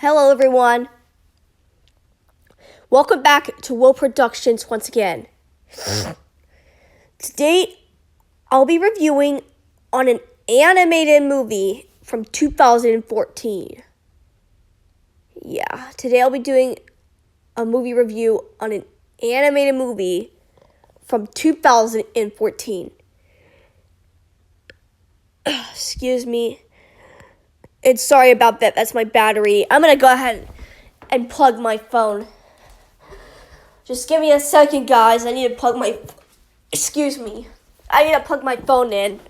Hello, everyone. Welcome back to Will Productions once again. Today, I'll be reviewing on an animated movie from 2014. Yeah, today I'll be doing a movie review on an animated movie from 2014. Excuse me. And sorry about that. That's my battery. I'm going to go ahead and plug my phone. Just give me a second, guys. I need to plug my... Excuse me. I need to plug my phone in.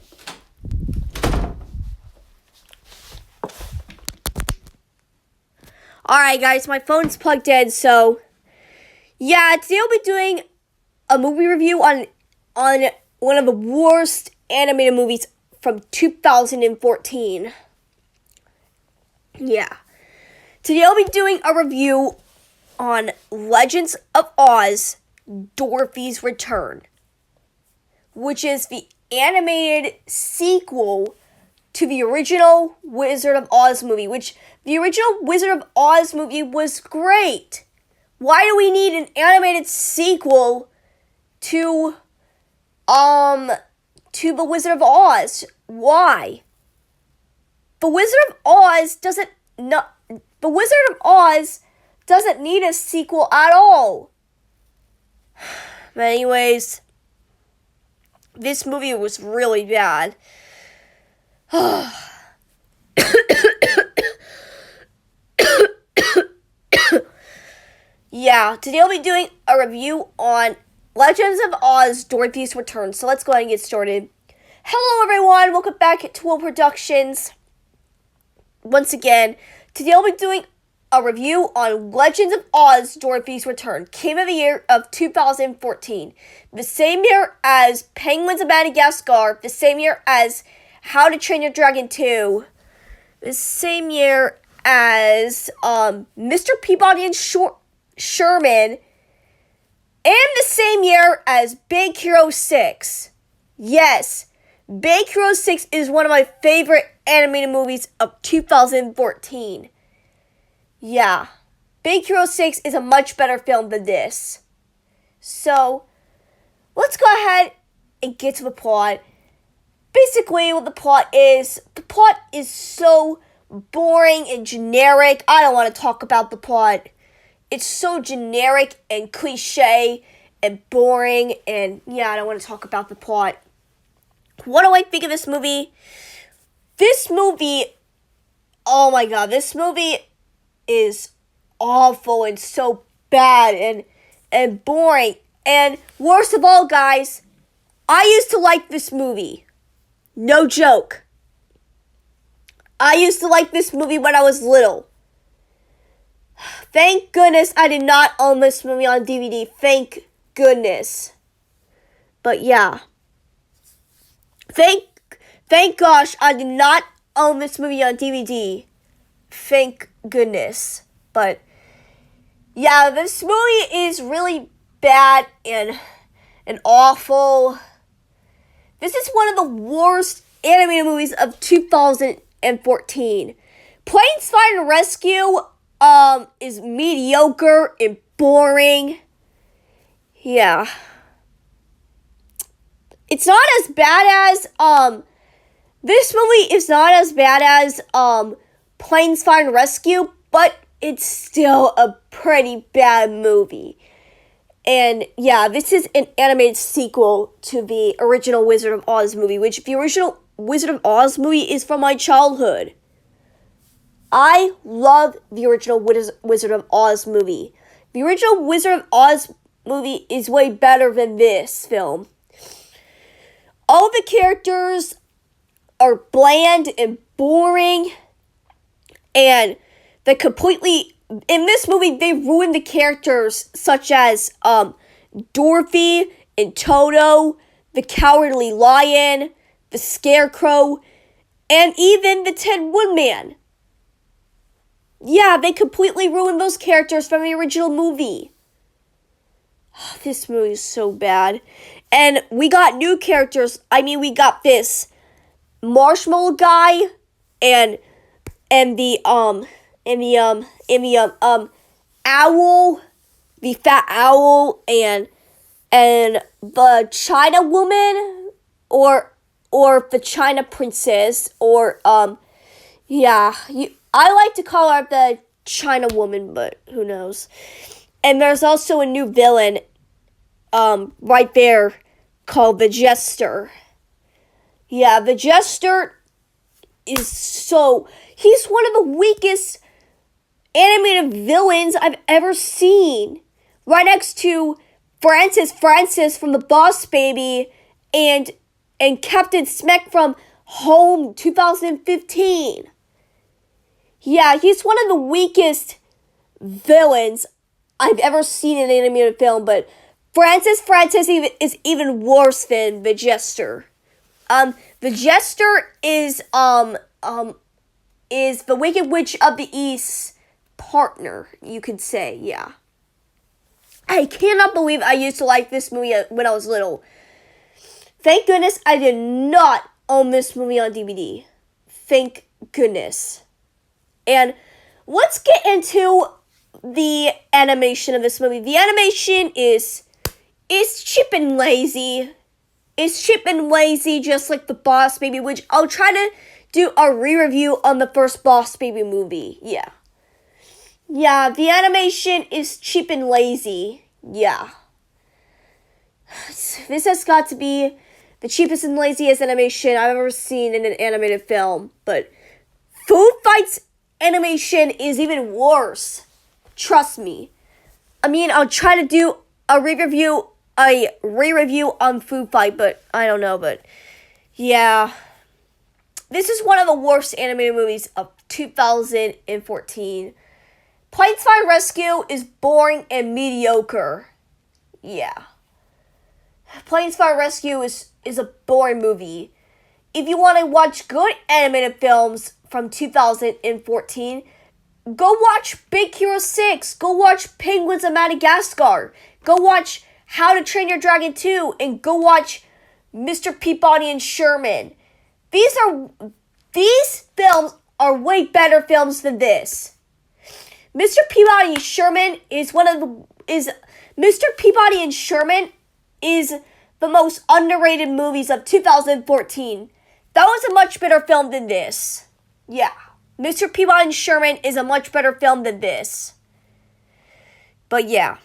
Alright, guys. My phone's plugged in, so... Yeah, today I'll be doing a movie review on one of the worst animated movies from 2014. Yeah. Today I'll be doing a review on Legends of Oz, Dorothy's Return, which is the animated sequel to the original Wizard of Oz movie, which the original Wizard of Oz movie was great. Why do we need an animated sequel to the Wizard of Oz? Why? The Wizard of Oz doesn't need a sequel at all. But anyways, this movie was really bad. Yeah, today I'll be doing a review on Legends of Oz, Dorothy's Return. So let's go ahead and get started. Hello everyone, welcome back to Will Productions. Once again, today I'll be doing a review on Legends of Oz, Dorothy's Return. Came of the year of 2014. The same year as Penguins of Madagascar. The same year as How to Train Your Dragon 2. The same year as Mr. Peabody and Sherman. And the same year as Big Hero 6. Yes, Big Hero 6 is one of my favorite animated movies of 2014. Yeah, Big Hero 6 is a much better film than this. So, let's go ahead and get to the plot. Basically, what the plot is so boring and generic. I don't want to talk about the plot. It's so generic and cliche and boring, and yeah, I don't want to talk about the plot. What do I think of this movie? This movie, oh my god, this movie is awful and so bad and boring. And worst of all, guys, I used to like this movie. No joke. I used to like this movie when I was little. Thank goodness I did not own this movie on DVD. Thank goodness. But yeah. Thank gosh I did not own this movie on DVD. Thank goodness. But yeah, this movie is really bad and awful. This is one of the worst animated movies of 2014. Planes, Fire and Rescue is mediocre and boring. Yeah. It's not as bad as this movie is not as bad as Planes, Fire and Rescue, but it's still a pretty bad movie. And yeah, this is an animated sequel to the original Wizard of Oz movie, which the original Wizard of Oz movie is from my childhood. I love the original Wizard of Oz movie. The original Wizard of Oz movie is way better than this film. All the characters are bland and boring, and in this movie, they ruined the characters such as Dorothy and Toto, the Cowardly Lion, the Scarecrow, and even the Tin Woodman. Yeah, they completely ruined those characters from the original movie. This movie is so bad. And we got new characters. We got this Marshmallow Guy and the owl, the fat owl, and the China woman, or the China princess, or I like to call her the China woman, but who knows. And there's also a new villain right there called the Jester. Yeah, the Jester he's one of the weakest animated villains I've ever seen. Right next to Francis from the Boss Baby and Captain Smack from Home 2015. Yeah, he's one of the weakest villains I've ever seen in an animated film, but Francis is even worse than the Jester. The Jester is the Wicked Witch of the East partner, you could say, yeah. I cannot believe I used to like this movie when I was little. Thank goodness I did not own this movie on DVD. Thank goodness. And let's get into the animation of this movie. The animation is cheap and lazy. It's cheap and lazy, just like the Boss Baby, which I'll try to do a re-review on the first Boss Baby movie. Yeah. Yeah, the animation is cheap and lazy. Yeah. This has got to be the cheapest and laziest animation I've ever seen in an animated film. But Food Fight's animation is even worse. Trust me. I mean, I'll try to do a re-review on Food Fight, but I don't know, but yeah. This is one of the worst animated movies of 2014. Planes Fire Rescue is boring and mediocre. Yeah. Planes Fire Rescue is a boring movie. If you want to watch good animated films from 2014, go watch Big Hero 6. Go watch Penguins of Madagascar. Go watch How to Train Your Dragon 2. And go watch Mr. Peabody and Sherman. These films are way better films than this. Mr. Peabody and Sherman is the most underrated movies of 2014. That was a much better film than this. Yeah. Mr. Peabody and Sherman is a much better film than this. But yeah.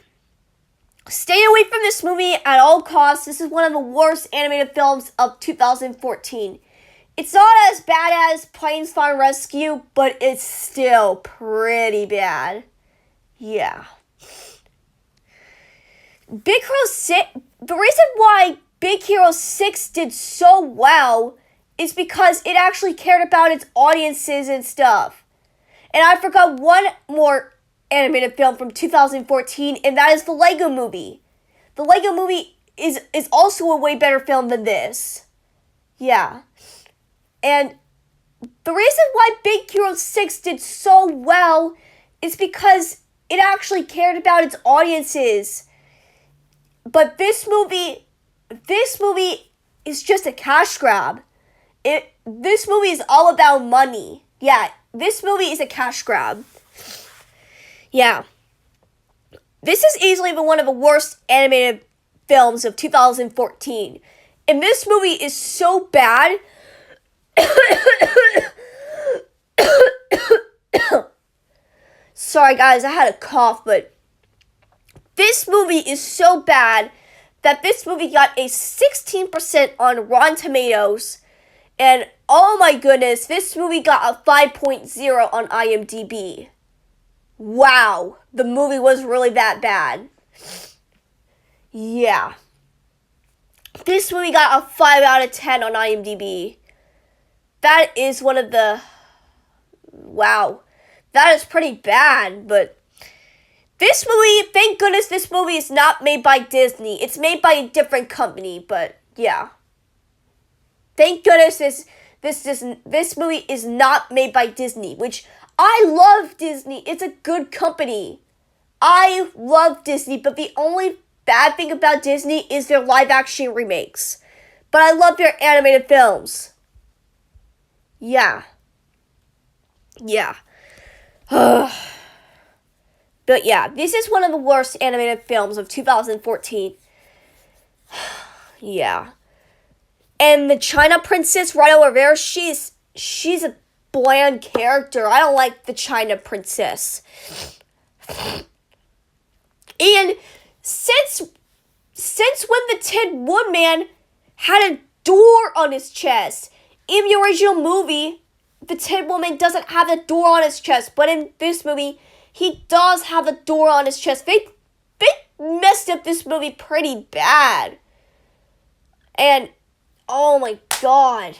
Stay away from this movie at all costs. This is one of the worst animated films of 2014. It's not as bad as Planes Fire Rescue, but it's still pretty bad. Yeah. Big Hero 6, the reason why Big Hero 6 did so well is because it actually cared about its audiences and stuff. And I forgot one more animated film from 2014, and that is the Lego Movie. The Lego Movie is also a way better film than this. Yeah. And the reason why Big Hero 6 did so well is because it actually cared about its audiences. But this movie is just a cash grab. This movie is all about money. Yeah, this movie is a cash grab. Yeah. This is easily one of the worst animated films of 2014. And this movie is so bad. Sorry guys, I had a cough, but this movie is so bad that this movie got a 16% on Rotten Tomatoes, and oh my goodness, this movie got a 5.0 on IMDb. Wow, the movie was really that bad. Yeah. This movie got a 5 out of 10 on IMDb. That is one of the... Wow. That is pretty bad, but... This movie, thank goodness this movie is not made by Disney. It's made by a different company, but yeah. Thank goodness this movie is not made by Disney, which I love Disney. It's a good company. I love Disney, but the only bad thing about Disney is their live-action remakes. But I love their animated films. Yeah. Yeah. But yeah, this is one of the worst animated films of 2014. Yeah. And the China Princess right over there, she's a bland character. I don't like the China Princess. And since when the Tin Woodman had a door on his chest, in the original movie, the Tin Woodman doesn't have a door on his chest, but in this movie, he does have a door on his chest. They messed up this movie pretty bad. And, oh my god.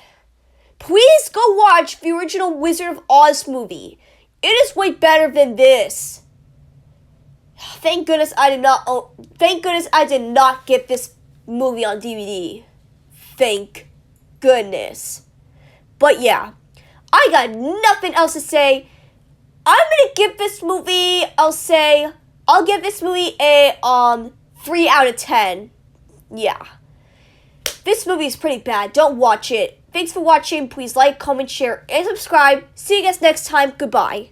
Please go watch the original Wizard of Oz movie. It is way better than this. Thank goodness I did not get this movie on DVD. Thank goodness. But yeah, I got nothing else to say. I'm gonna give this movie, I'll give this movie a 3 out of 10. Yeah. This movie is pretty bad. Don't watch it. Thanks for watching. Please like, comment, share, and subscribe. See you guys next time. Goodbye.